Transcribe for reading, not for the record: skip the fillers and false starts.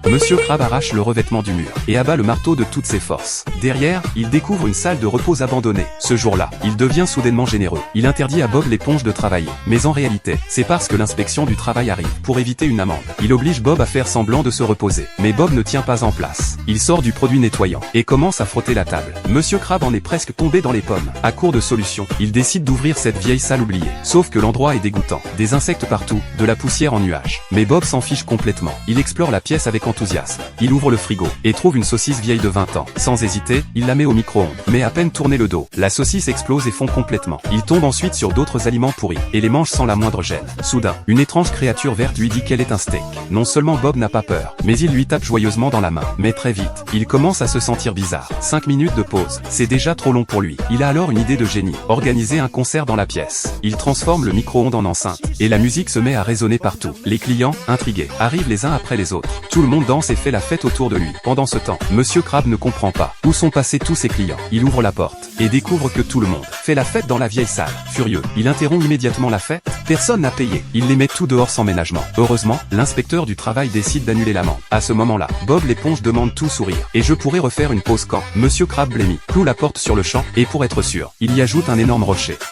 Monsieur Crabbe arrache le revêtement du mur et abat le marteau de toutes ses forces. Derrière, il découvre une salle de repos abandonnée. Ce jour-là, il devient soudainement généreux. Il interdit à Bob l'éponge de travailler. Mais en réalité, c'est parce que l'inspection du travail arrive pour éviter une amende. Il oblige Bob à faire semblant de se reposer. Mais Bob ne tient pas en place. Il sort du produit nettoyant et commence à frotter la table. Monsieur Crabbe en est presque tombé dans les pommes. À court de solution, il décide d'ouvrir cette vieille salle oubliée. Sauf que l'endroit est dégoûtant. Des insectes partout, de la poussière en nuages. Mais Bob s'en fiche complètement. Il explore la pièce avec enthousiasme. Il ouvre le frigo et trouve une saucisse vieille de 20 ans. Sans hésiter, il la met au micro-ondes. Mais à peine tourné le dos, la saucisse explose et fond complètement. Il tombe ensuite sur d'autres aliments pourris et les mange sans la moindre gêne. Soudain, une étrange créature verte lui dit qu'elle est un steak. Non seulement Bob n'a pas peur, mais il lui tape joyeusement dans la main. Mais très vite, il commence à se sentir bizarre. 5 minutes de pause, c'est déjà trop long pour lui. Il a alors une idée de génie. Organiser un concert dans la pièce. Il transforme le micro-ondes en enceinte et la musique se met à résonner partout. Les clients, intrigués, arrivent les uns après les autres. Tout le monde danse et fait la fête autour de lui. Pendant ce temps, Monsieur Crabbe ne comprend pas où sont passés tous ses clients. Il ouvre la porte et découvre que tout le monde fait la fête dans la vieille salle. Furieux, il interrompt immédiatement la fête. Personne n'a payé. Il les met tout dehors sans ménagement. Heureusement, l'inspecteur du travail décide d'annuler l'amende. À ce moment-là, Bob l'éponge demande tout sourire. Et je pourrais refaire une pause quand Monsieur Crabbe blêmit, cloue la porte sur le champ et pour être sûr, il y ajoute un énorme rocher.